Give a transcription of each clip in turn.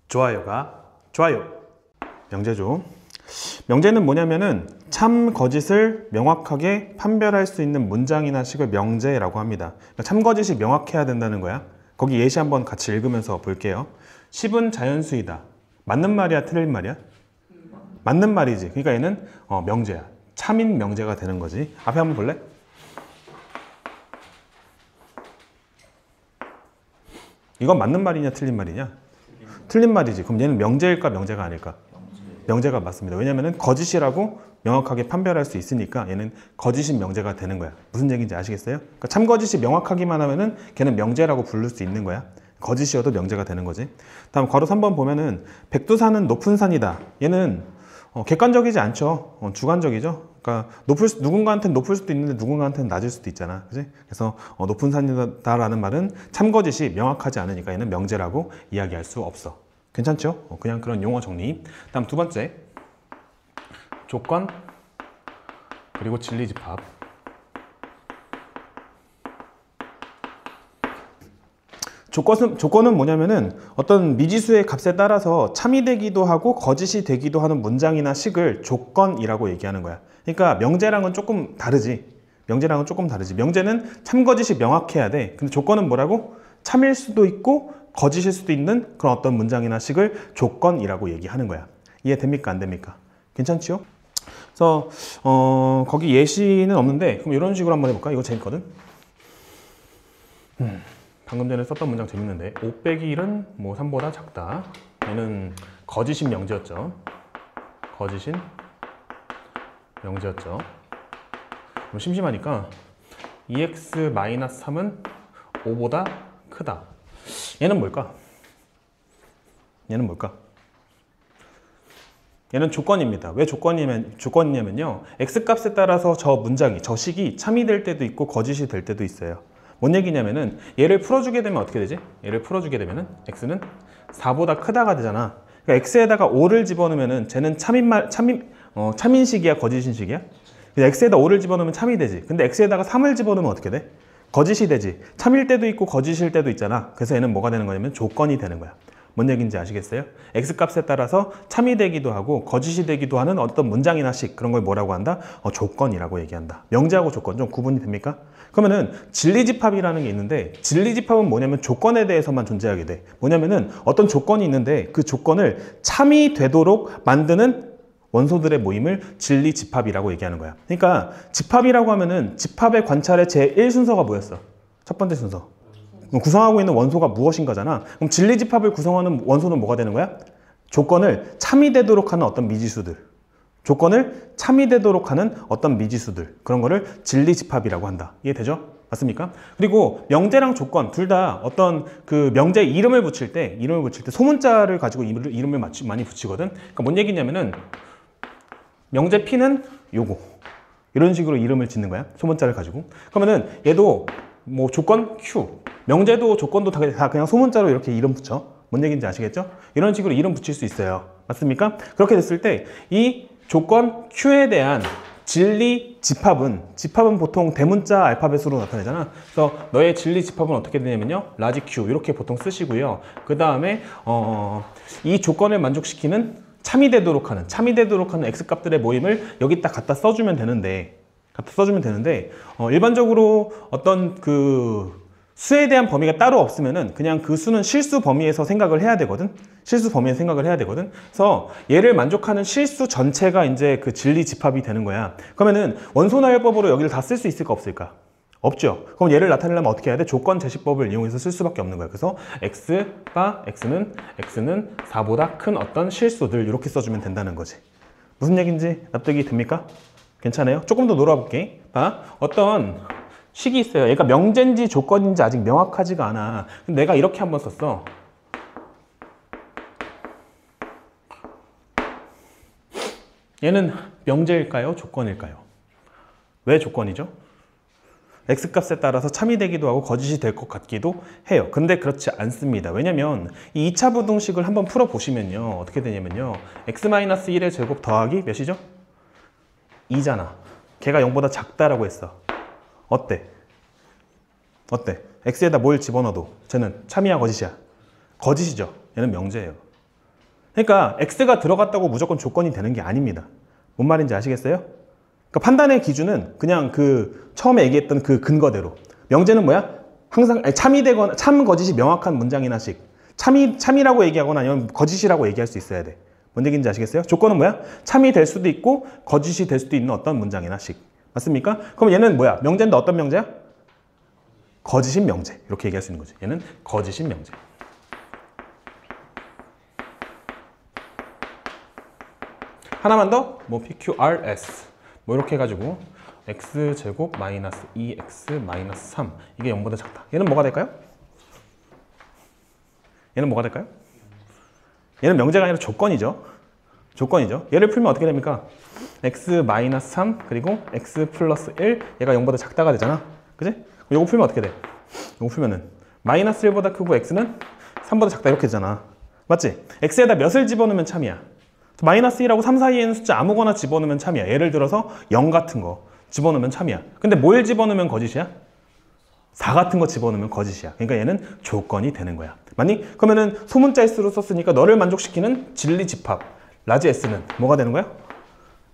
좋아요가 좋아요. 명제죠. 명제는 뭐냐면은 참 거짓을 명확하게 판별할 수 있는 문장이나 식을 명제라고 합니다. 그러니까 참 거짓이 명확해야 된다는 거야. 거기 예시 한번 같이 읽으면서 볼게요. 10은 자연수이다. 맞는 말이야, 틀린 말이야? 맞는 말이지. 그러니까 얘는 명제야. 참인 명제가 되는 거지. 앞에 한번 볼래? 이건 맞는 말이냐, 틀린 말이냐? 틀린 말이지. 그럼 얘는 명제일까, 명제가 아닐까? 명제가 맞습니다. 왜냐면은 거짓이라고 명확하게 판별할 수 있으니까 얘는 거짓인 명제가 되는 거야. 무슨 얘기인지 아시겠어요? 그러니까 참 거짓이 명확하기만 하면은 걔는 명제라고 부를 수 있는 거야. 거짓이어도 명제가 되는 거지. 다음 괄호 3번 보면은 백두산은 높은 산이다. 얘는 객관적이지 않죠. 주관적이죠. 그러니까 누군가한테는 높을 수도 있는데 누군가한테는 낮을 수도 있잖아. 그지? 그래서 높은 산이다라는 말은 참 거짓이 명확하지 않으니까 얘는 명제라고 이야기할 수 없어. 괜찮죠? 그냥 그런 용어 정리. 다음 두 번째, 조건 그리고 진리집합. 조건은 뭐냐면은 어떤 미지수의 값에 따라서 참이 되기도 하고 거짓이 되기도 하는 문장이나 식을 조건이라고 얘기하는 거야. 그러니까 명제랑은 조금 다르지. 명제는 참 거짓이 명확해야 돼. 근데 조건은 뭐라고? 참일 수도 있고 거짓일 수도 있는 그런 어떤 문장이나 식을 조건이라고 얘기하는 거야. 이해됩니까? 안 됩니까? 괜찮지요? 그래서 거기 예시는 없는데 그럼 이런 식으로 한번 해볼까? 이거 재밌거든. 방금 전에 썼던 문장 재밌는데 5 빼기 1은 뭐 3보다 작다. 얘는 거짓인 명제였죠. 거짓인 명제였죠. 그럼 심심하니까 2x-3은 5보다 크다. 얘는 뭘까? 얘는 조건입니다. 왜 조건이냐면요. x값에 따라서 저 문장이, 저 식이 참이 될 때도 있고 거짓이 될 때도 있어요. 뭔 얘기냐면은 얘를 풀어주게 되면 어떻게 되지? 얘를 풀어주게 되면은 x는 4보다 크다가 되잖아. 그러니까 x에다가 5를 집어넣으면은 쟤는 참인식이야, 거짓인식이야? x에다 5를 집어넣으면 참이 되지. 근데 x에다가 3을 집어넣으면 어떻게 돼? 거짓이 되지. 참일 때도 있고 거짓일 때도 있잖아. 그래서 얘는 뭐가 되는 거냐면 조건이 되는 거야. 뭔 얘기인지 아시겠어요? x값에 따라서 참이 되기도 하고 거짓이 되기도 하는 어떤 문장이나 식, 그런 걸 뭐라고 한다? 조건이라고 얘기한다. 명제하고 조건 좀 구분이 됩니까? 그러면은 진리집합이라는 게 있는데, 진리집합은 뭐냐면 조건에 대해서만 존재하게 돼. 뭐냐면은 어떤 조건이 있는데 그 조건을 참이 되도록 만드는 원소들의 모임을 진리집합이라고 얘기하는 거야. 그러니까 집합이라고 하면은 집합의 관찰의 제1순서가 뭐였어? 첫 번째 순서. 구성하고 있는 원소가 무엇인가잖아. 그럼 진리집합을 구성하는 원소는 뭐가 되는 거야? 조건을 참이 되도록 하는 어떤 미지수들. 그런 거를 진리집합이라고 한다. 이해되죠? 맞습니까? 그리고 명제랑 조건 둘 다 어떤 그 명제 이름을 붙일 때 소문자를 가지고 이름을 많이 붙이거든. 그러니까 뭔 얘기냐면은 명제 P는 요거. 이런 식으로 이름을 짓는 거야. 소문자를 가지고. 그러면은 얘도 뭐 조건 Q. 명제도 조건도 다 그냥 소문자로 이렇게 이름 붙여. 뭔 얘기인지 아시겠죠? 이런 식으로 이름 붙일 수 있어요. 맞습니까? 그렇게 됐을 때 이 조건 Q에 대한 진리 집합은 보통 대문자 알파벳으로 나타내잖아. 그래서 너의 진리 집합은 어떻게 되냐면요. 라지 Q 이렇게 보통 쓰시고요. 그 다음에 이 조건을 만족시키는 참이 되도록 하는 x값들의 모임을 여기다 갖다 써주면 되는데 일반적으로 어떤 그 수에 대한 범위가 따로 없으면은 그냥 그 수는 실수 범위에서 생각을 해야 되거든. 그래서 얘를 만족하는 실수 전체가 이제 그 진리 집합이 되는 거야. 그러면은 원소나열법으로 여기를 다 쓸 수 있을까 없을까? 없죠. 그럼 얘를 나타내려면 어떻게 해야 돼? 조건 제시법을 이용해서 쓸 수밖에 없는 거야. 그래서 x는 4보다 큰 어떤 실수들 이렇게 써주면 된다는 거지. 무슨 얘기인지 납득이 됩니까? 괜찮아요? 조금 더 놀아볼게. 봐. 어떤 식이 있어요. 얘가 명제인지 조건인지 아직 명확하지가 않아. 근데 내가 이렇게 한번 썼어. 얘는 명제일까요? 조건일까요? 왜 조건이죠? x값에 따라서 참이 되기도 하고 거짓이 될 것 같기도 해요. 근데 그렇지 않습니다. 왜냐면 이 2차 부등식을 한번 풀어보시면요. 어떻게 되냐면요. x-1의 제곱 더하기 몇이죠? 2잖아. 걔가 0보다 작다라고 했어. 어때? x에다 뭘 집어넣어도 쟤는 참이야 거짓이야? 거짓이죠. 얘는 명제예요. 그러니까 x가 들어갔다고 무조건 조건이 되는 게 아닙니다. 뭔 말인지 아시겠어요? 그러니까 판단의 기준은 그냥 그 처음에 얘기했던 그 근거대로. 명제는 뭐야? 항상 참이 되거나 참 거짓이 명확한 문장이나 식. 참이라고 얘기하거나 아니면 거짓이라고 얘기할 수 있어야 돼. 뭔 얘기인지 아시겠어요? 조건은 뭐야? 참이 될 수도 있고 거짓이 될 수도 있는 어떤 문장이나 식. 맞습니까? 그럼 얘는 뭐야? 명제인데 어떤 명제야? 거짓인 명제. 이렇게 얘기할 수 있는 거지. 얘는 거짓인 명제. 하나만 더, 뭐 PQRS 뭐 이렇게 해가지고 x제곱 마이너스 2x 마이너스 3 이게 0보다 작다. 얘는 뭐가 될까요? 얘는 뭐가 될까요? 얘는 명제가 아니라 조건이죠. 조건이죠. 얘를 풀면 어떻게 됩니까? x 마이너스 3 그리고 x 플러스 1 얘가 0보다 작다가 되잖아. 그지? 이거 풀면 어떻게 돼? 이거 풀면은 마이너스 1보다 크고 x는 3보다 작다 이렇게 되잖아. 맞지? x에다 몇을 집어넣으면 참이야. 마이너스 1하고 3 사이에 있는 숫자 아무거나 집어넣으면 참이야. 예를 들어서 0 같은 거 집어넣으면 참이야. 근데 뭘 집어넣으면 거짓이야? 4 같은 거 집어넣으면 거짓이야. 그러니까 얘는 조건이 되는 거야. 맞니? 그러면은 소문자 S로 썼으니까 너를 만족시키는 진리 집합 라지 S는 뭐가 되는 거야?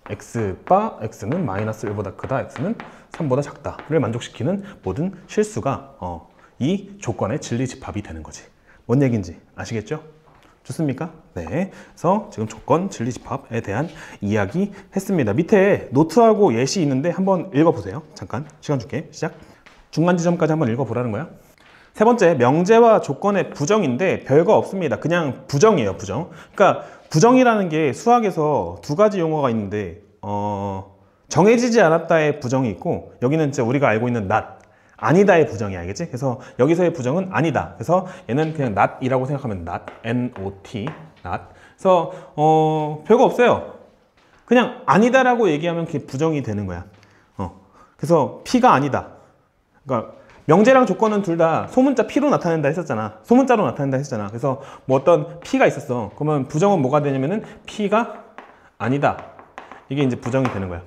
X바 X는 마이너스 1보다 크다. X는 3보다 작다를 만족시키는 모든 실수가 이 조건의 진리 집합이 되는 거지. 뭔 얘기인지 아시겠죠? 좋습니까? 네. 그래서 지금 조건 진리 집합에 대한 이야기 했습니다. 밑에 노트하고 예시 있는데 한번 읽어보세요. 잠깐 시간 줄게. 시작. 중간 지점까지 한번 읽어보라는 거야. 세 번째, 명제와 조건의 부정인데 별거 없습니다. 그냥 부정이에요, 부정. 그러니까 부정이라는 게 수학에서 두 가지 용어가 있는데 정해지지 않았다의 부정이 있고 여기는 이제 우리가 알고 있는 not, 아니다의 부정이 알겠지? 그래서 여기서의 부정은 아니다. 그래서 얘는 그냥 not이라고 생각하면 not, N-O-T, not. 그래서 별거 없어요. 그냥 아니다라고 얘기하면 그게 부정이 되는 거야. 그래서 P가 아니다. 그러니까 명제랑 조건은 둘 다 소문자 P로 나타낸다 했었잖아. 소문자로 나타낸다 했었잖아. 그래서 뭐 어떤 P가 있었어. 그러면 부정은 뭐가 되냐면은 P가 아니다. 이게 이제 부정이 되는 거야.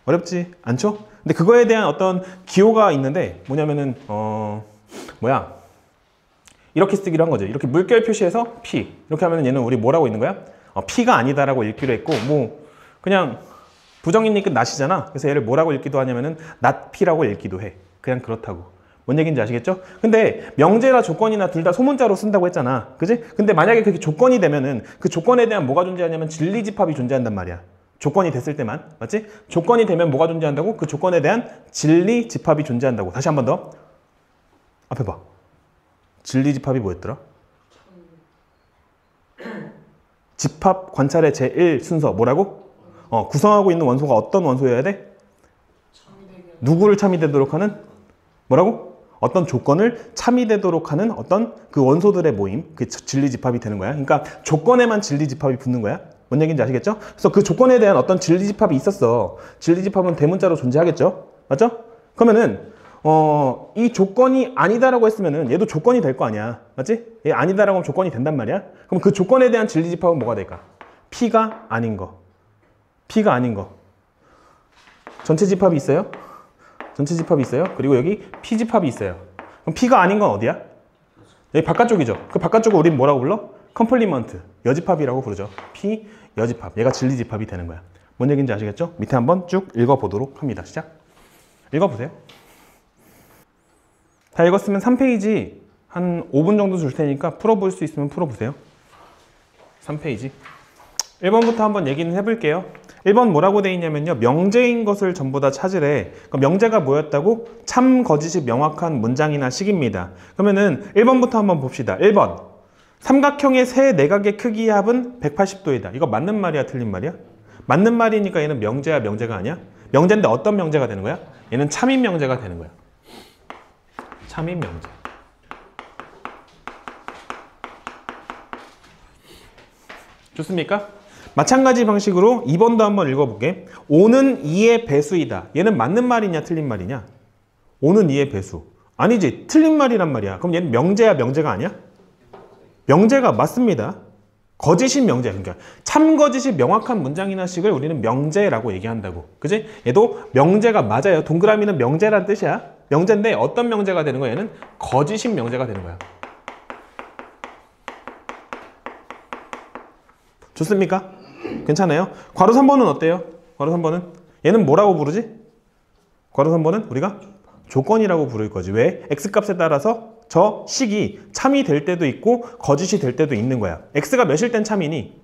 어렵지 않죠? 근데 그거에 대한 어떤 기호가 있는데 뭐냐면은 이렇게 쓰기로 한 거지. 이렇게 물결 표시해서 P 이렇게 하면은 얘는 우리 뭐라고 있는 거야? P가 아니다라고 읽기로 했고 뭐 그냥 부정이니까 not이잖아. 그래서 얘를 뭐라고 읽기도 하냐면은 not P라고 읽기도 해. 그냥 그렇다고. 뭔 얘기인지 아시겠죠? 근데 명제나 조건이나 둘 다 소문자로 쓴다고 했잖아. 그지? 근데 만약에 그게 조건이 되면은 그 조건에 대한 뭐가 존재하냐면 진리집합이 존재한단 말이야. 조건이 됐을 때만. 맞지? 조건이 되면 뭐가 존재한다고? 그 조건에 대한 진리집합이 존재한다고. 다시 한 번 더. 앞에 봐. 진리집합이 뭐였더라? 집합 관찰의 제1순서. 뭐라고? 구성하고 있는 원소가 어떤 원소여야 돼? 누구를 참이되도록 하는? 뭐라고? 어떤 조건을 참이되도록 하는 어떤 그 원소들의 모임, 그 진리집합이 되는 거야. 그러니까 조건에만 진리집합이 붙는 거야. 뭔 얘기인지 아시겠죠? 그래서 그 조건에 대한 어떤 진리집합이 있었어. 진리집합은 대문자로 존재하겠죠? 맞죠? 그러면은 이 조건이 아니다라고 했으면은 얘도 조건이 될 거 아니야. 맞지? 얘 아니다라고 하면 조건이 된단 말이야. 그럼 그 조건에 대한 진리집합은 뭐가 될까? P가 아닌 거. P가 아닌 거. 전체 집합이 있어요? 전체 집합이 있어요. 그리고 여기 P집합이 있어요. 그럼 P가 아닌 건 어디야? 여기 바깥쪽이죠. 그 바깥쪽을 우린 뭐라고 불러? 컴플리먼트, 여집합이라고 부르죠. P, 여집합. 얘가 진리집합이 되는 거야. 뭔 얘기인지 아시겠죠? 밑에 한번 쭉 읽어보도록 합니다. 시작. 읽어보세요. 다 읽었으면 3페이지 한 5분 정도 줄 테니까 풀어볼 수 있으면 풀어보세요. 3페이지. 1번부터 한번 얘기는 해볼게요. 1번 뭐라고 돼 있냐면요. 명제인 것을 전부 다 찾으래. 그럼 명제가 뭐였다고? 참, 거짓이 명확한 문장이나 식입니다. 그러면은 1번부터 한번 봅시다. 1번. 삼각형의 세 내각의 크기의 합은 180도이다. 이거 맞는 말이야? 틀린 말이야? 맞는 말이니까 얘는 명제야? 명제가 아니야? 명제인데 어떤 명제가 되는 거야? 얘는 참인 명제가 되는 거야. 참인 명제. 좋습니까? 마찬가지 방식으로 2번도 한번 읽어볼게. 5는 2의 배수이다. 얘는 맞는 말이냐 틀린 말이냐? 5는 2의 배수. 아니지. 틀린 말이란 말이야. 그럼 얘는 명제야 명제가 아니야? 명제가 맞습니다. 거짓인 명제. 그러니까 참거짓이 명확한 문장이나 식을 우리는 명제라고 얘기한다고. 그지? 얘도 명제가 맞아요. 동그라미는 명제란 뜻이야. 명제인데 어떤 명제가 되는 거야? 얘는 거짓인 명제가 되는 거야. 좋습니까? 괜찮아요? 괄호 3번은 어때요? 괄호 3번은? 얘는 뭐라고 부르지? 괄호 3번은 우리가 조건이라고 부를 거지. 왜? x값에 따라서 저 식이 참이 될 때도 있고 거짓이 될 때도 있는 거야. x가 몇일 땐 참이니?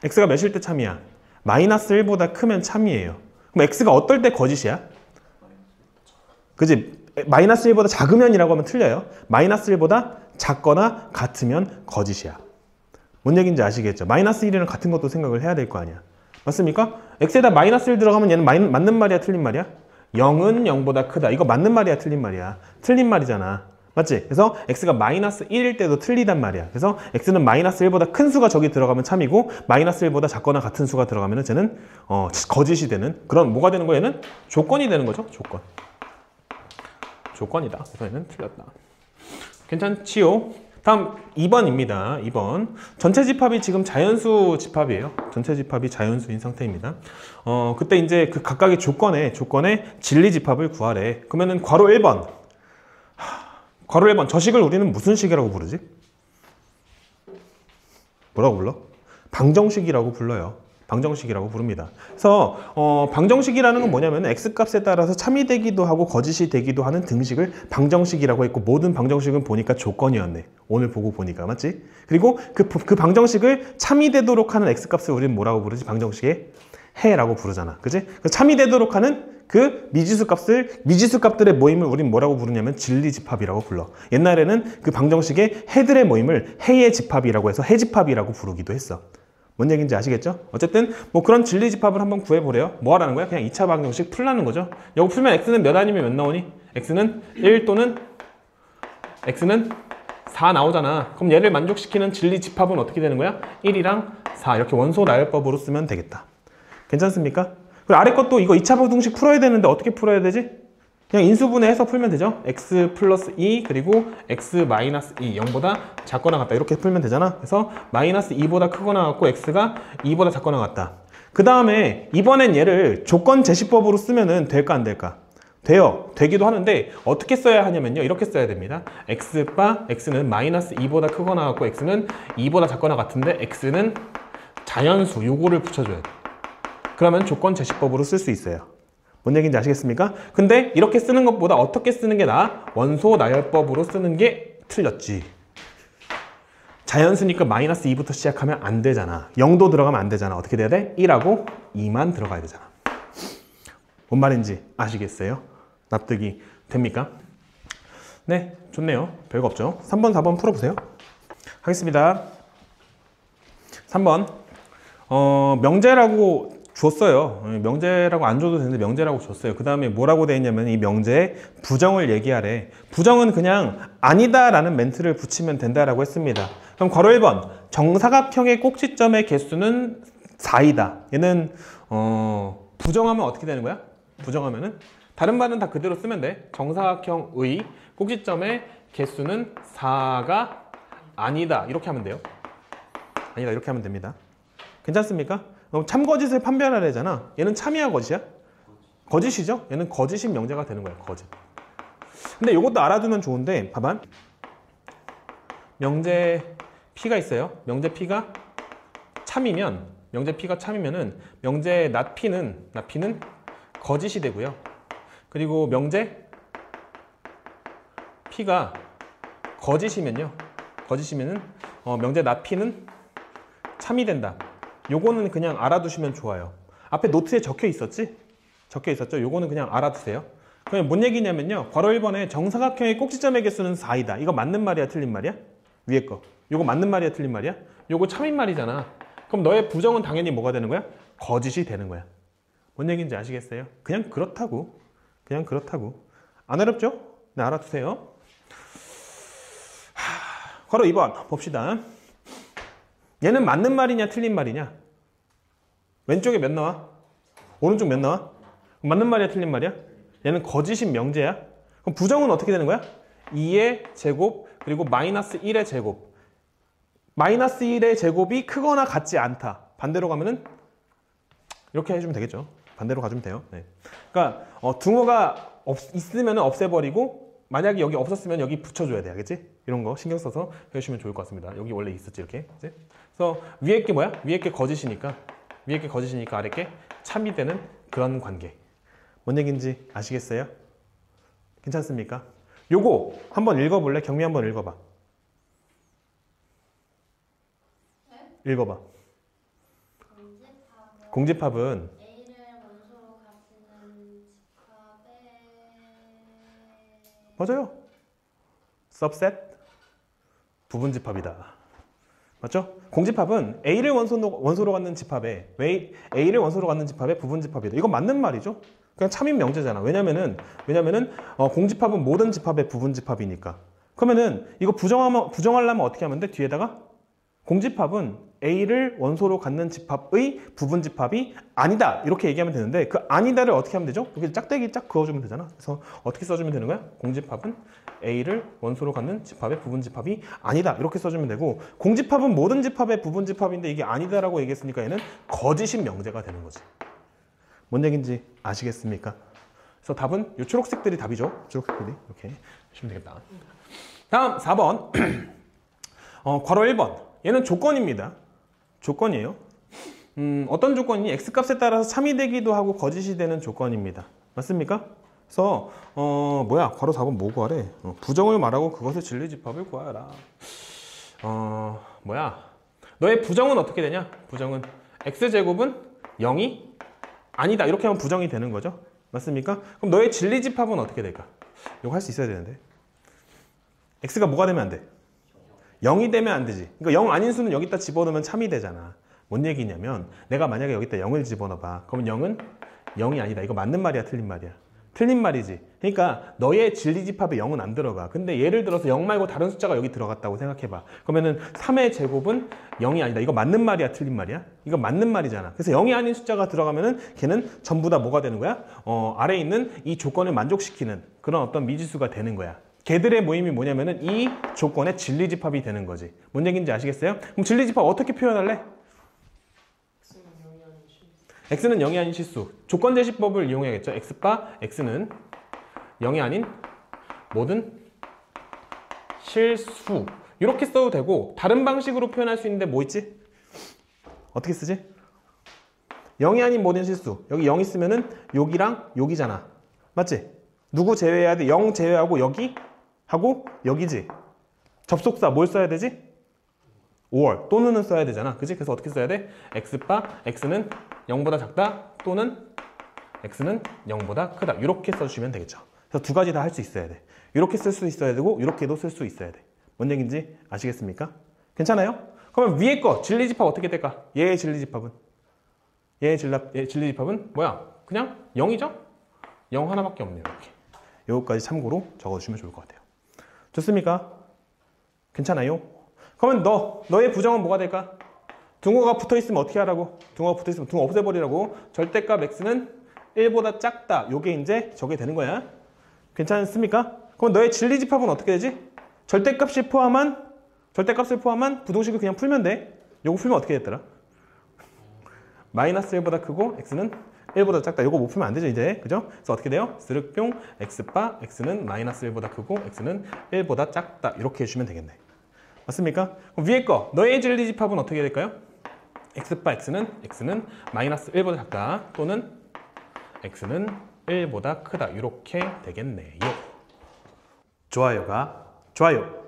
x가 몇일 때 참이야? 마이너스 1보다 크면 참이에요. 그럼 x가 어떨 때 거짓이야? 그지? 마이너스 1보다 작으면이라고 하면 틀려요. 마이너스 1보다 작거나 같으면 거짓이야. 뭔 얘기인지 아시겠죠? 마이너스 1이랑 같은 것도 생각을 해야 될 거 아니야. 맞습니까? x에다 마이너스 1 들어가면 얘는 맞는 말이야, 틀린 말이야? 0은 0보다 크다. 이거 맞는 말이야, 틀린 말이야? 틀린 말이잖아. 맞지? 그래서 x가 마이너스 1일 때도 틀리단 말이야. 그래서 x는 마이너스 1보다 큰 수가 저기 들어가면 참이고 마이너스 1보다 작거나 같은 수가 들어가면 쟤는 거짓이 되는 그런 뭐가 되는 거야? 얘는 조건이 되는 거죠. 조건. 조건이다. 그래서 얘는 틀렸다. 괜찮지요? 다음 2번입니다. 2번. 전체 집합이 지금 자연수 집합이에요. 전체 집합이 자연수인 상태입니다. 그때 이제 그 각각의 조건에 진리 집합을 구하래. 그러면은 괄호 1번. 괄호 1번. 저 식을 우리는 무슨 식이라고 부르지? 뭐라고 불러? 방정식이라고 불러요. 방정식이라고 부릅니다. 그래서 방정식이라는 건 뭐냐면 x값에 따라서 참이 되기도 하고 거짓이 되기도 하는 등식을 방정식이라고 했고 모든 방정식은 보니까 조건이었네. 오늘 보고 보니까 맞지? 그리고 그 방정식을 참이 되도록 하는 x값을 우리는 뭐라고 부르지? 방정식의 해라고 부르잖아. 그지? 참이 되도록 하는 그 미지수 값들의 모임을 우린 뭐라고 부르냐면 진리집합이라고 불러. 옛날에는 그 방정식의 해들의 모임을 해의 집합이라고 해서 해집합이라고 부르기도 했어. 뭔 얘기인지 아시겠죠? 어쨌든 뭐 그런 진리집합을 한번 구해보래요. 뭐 하라는 거야? 그냥 2차 방정식 풀라는 거죠. 이거 풀면 x는 몇 아니면 몇 나오니? x는 1 또는 x는 4 나오잖아. 그럼 얘를 만족시키는 진리집합은 어떻게 되는 거야? 1이랑 4 이렇게 원소 나열법으로 쓰면 되겠다. 괜찮습니까? 그리고 아래 것도 이거 2차 방정식 풀어야 되는데 어떻게 풀어야 되지? 그냥 인수분해해서 풀면 되죠. x 플러스 2 그리고 x 마이너스 2 0보다 작거나 같다 이렇게 풀면 되잖아. 그래서 마이너스 2보다 크거나 같고 x가 2보다 작거나 같다. 그 다음에 이번엔 얘를 조건 제시법으로 쓰면은 될까 안 될까? 돼요. 되기도 하는데 어떻게 써야 하냐면요. 이렇게 써야 됩니다. x는 마이너스 2보다 크거나 같고 x는 2보다 작거나 같은데 x는 자연수 요거를 붙여줘야 돼. 그러면 조건 제시법으로 쓸 수 있어요. 뭔 얘기인지 아시겠습니까? 근데 이렇게 쓰는 것보다 어떻게 쓰는 게 나아? 원소 나열법으로 쓰는 게 틀렸지. 자연수니까 마이너스 2부터 시작하면 안 되잖아. 0도 들어가면 안 되잖아. 어떻게 돼야 돼? 1하고 2만 들어가야 되잖아. 뭔 말인지 아시겠어요? 납득이 됩니까? 네, 좋네요. 별거 없죠. 3번, 4번 풀어보세요. 하겠습니다. 3번. 명제라고 줬어요. 명제라고 안 줘도 되는데 명제라고 줬어요. 그 다음에 뭐라고 돼 있냐면 이 명제에 부정을 얘기하래. 부정은 그냥 아니다 라는 멘트를 붙이면 된다라고 했습니다. 그럼 괄호 1번 정사각형의 꼭지점의 개수는 4이다. 얘는 부정하면 어떻게 되는 거야? 부정하면은 다른 말은 다 그대로 쓰면 돼. 정사각형의 꼭지점의 개수는 4가 아니다. 이렇게 하면 돼요. 아니다 이렇게 하면 됩니다. 괜찮습니까? 참거짓을 판별하래잖아. 얘는 참이야 거짓이야? 거짓이죠? 얘는 거짓인 명제가 되는 거야. 거짓. 근데 이것도 알아두면 좋은데 봐봐. 명제 P가 있어요. 명제 P가 참이면 명제 P가 참이면은 명제 not P는 거짓이 되고요. 그리고 명제 P가 거짓이면은 명제 not P는 참이 된다. 요거는 그냥 알아두시면 좋아요. 앞에 노트에 적혀 있었지? 적혀 있었죠? 요거는 그냥 알아두세요. 그럼 뭔 얘기냐면요. 괄호 1번에 정사각형의 꼭지점의 개수는 4이다. 이거 맞는 말이야, 틀린 말이야? 위에 거. 요거 맞는 말이야, 틀린 말이야? 요거 참인 말이잖아. 그럼 너의 부정은 당연히 뭐가 되는 거야? 거짓이 되는 거야. 뭔 얘기인지 아시겠어요? 그냥 그렇다고. 그냥 그렇다고. 안 어렵죠? 네, 알아두세요. 괄호 2번 봅시다. 얘는 맞는 말이냐 틀린 말이냐? 왼쪽에 몇 나와? 오른쪽 몇 나와? 맞는 말이야 틀린 말이야? 얘는 거짓인 명제야? 그럼 부정은 어떻게 되는 거야? 2의 제곱 그리고 마이너스 1의 제곱. 마이너스 1의 제곱이 크거나 같지 않다. 반대로 가면은 이렇게 해주면 되겠죠. 반대로 가주면 돼요. 네. 그러니까 등호가 있으면 없애버리고 만약에 여기 없었으면 여기 붙여줘야 돼. 알겠지? 이런 거 신경 써서 해주시면 좋을 것 같습니다. 여기 원래 있었지 이렇게. 그치? 그래서 위에 게 뭐야? 위에 게 거짓이니까 아래 게 참이 되는 그런 관계. 뭔 얘기인지 아시겠어요? 괜찮습니까? 요거 한번 읽어볼래? 경미 한번 읽어봐. 네? 읽어봐. 공집합은 A를 원소로 가지는 집합의 맞아요. subset 부분집합이다. 맞죠? 공집합은 A를 원소로 갖는 집합에 A를 원소로 갖는 집합의 부분집합이다. 이건 맞는 말이죠. 그냥 참인 명제잖아. 왜냐면은 공집합은 모든 집합의 부분집합이니까. 그러면은 이거 부정하려면 어떻게 하면 돼? 뒤에다가 공집합은 A를 원소로 갖는 집합의 부분집합이 아니다. 이렇게 얘기하면 되는데 그 아니다를 어떻게 하면 되죠? 여기 짝대기 짝 그어주면 되잖아. 그래서 어떻게 써주면 되는 거야? 공집합은 A를 원소로 갖는 집합의 부분집합이 아니다. 이렇게 써주면 되고 공집합은 모든 집합의 부분집합인데 이게 아니다라고 얘기했으니까 얘는 거짓인 명제가 되는 거지. 뭔 얘기인지 아시겠습니까? 그래서 답은 이 초록색들이 답이죠. 초록색들이 이렇게 하시면 되겠다. 다음 4번 괄호 1번 얘는 조건입니다. 조건이에요. 어떤 조건이 x값에 따라서 참이 되기도 하고 거짓이 되는 조건입니다. 맞습니까? 그래서 괄호 4번 뭐 구하래? 부정을 말하고 그것의 진리집합을 구하라. 너의 부정은 어떻게 되냐? 부정은 x제곱은 0이 아니다. 이렇게 하면 부정이 되는 거죠. 맞습니까? 그럼 너의 진리집합은 어떻게 될까? 이거 할 수 있어야 되는데 x가 뭐가 되면 안 돼? 0이 되면 안 되지. 그러니까 0 아닌 수는 여기다 집어넣으면 참이 되잖아. 뭔 얘기냐면 내가 만약에 여기다 0을 집어넣어봐. 그러면 0은 0이 아니다. 이거 맞는 말이야? 틀린 말이야? 틀린 말이지. 그러니까 너의 진리집합에 0은 안 들어가. 근데 예를 들어서 0 말고 다른 숫자가 여기 들어갔다고 생각해봐. 그러면은 3의 제곱은 0이 아니다. 이거 맞는 말이야? 틀린 말이야? 이거 맞는 말이잖아. 그래서 0이 아닌 숫자가 들어가면은 걔는 전부 다 뭐가 되는 거야? 아래에 있는 이 조건을 만족시키는 그런 어떤 미지수가 되는 거야. 걔들의 모임이 뭐냐면은 이 조건의 진리집합이 되는 거지. 뭔 얘기인지 아시겠어요? 그럼 진리집합 어떻게 표현할래? x는 0이 아닌 실수. 조건 제시법을 이용해야겠죠. x바 x는 0이 아닌 모든 실수. 이렇게 써도 되고 다른 방식으로 표현할 수 있는데 뭐 있지? 어떻게 쓰지? 0이 아닌 모든 실수. 여기 0 있으면은 여기랑 여기잖아. 맞지? 누구 제외해야 돼? 0 제외하고 여기 하고 여기지. 접속사 뭘 써야 되지? or 또는은 써야 되잖아. 그치? 그래서 어떻게 써야 돼? x바 x는 0보다 작다 또는 x는 0보다 크다. 이렇게 써주시면 되겠죠. 그래서 두 가지 다 할 수 있어야 돼. 이렇게 쓸 수 있어야 되고 이렇게도 쓸 수 있어야 돼. 뭔 얘기인지 아시겠습니까? 괜찮아요? 그러면 위에 거 진리집합 어떻게 될까? 얘의 진리집합은? 얘의 진리집합은 뭐야? 그냥 0이죠? 0 하나밖에 없네요. 이렇게. 요거까지 참고로 적어주시면 좋을 것 같아요. 좋습니까? 괜찮아요? 그러면 너의 부정은 뭐가 될까? 둥어가 붙어있으면 어떻게 하라고? 둥어가 붙어있으면 둥어 없애버리라고. 절대값 x는 1보다 작다. 요게 이제 저게 되는 거야. 괜찮습니까? 그럼 너의 진리집합은 어떻게 되지? 절대값을 포함한 부동식을 그냥 풀면 돼. 요거 풀면 어떻게 됐더라? 마이너스 1보다 크고 x는 1보다 작다. 요거 못 풀면 안 되죠, 이제. 그죠? 그래서 어떻게 돼요? 스륵뿅 x바 x는 마이너스 1보다 크고 x는 1보다 작다. 이렇게 해주시면 되겠네. 맞습니까? 그럼 위에 거 너의 진리집합은 어떻게 될까요? x바 x는 마이너스 1보다 작다 또는 x는 1보다 크다. 이렇게 되겠네요. 좋아요가 좋아요.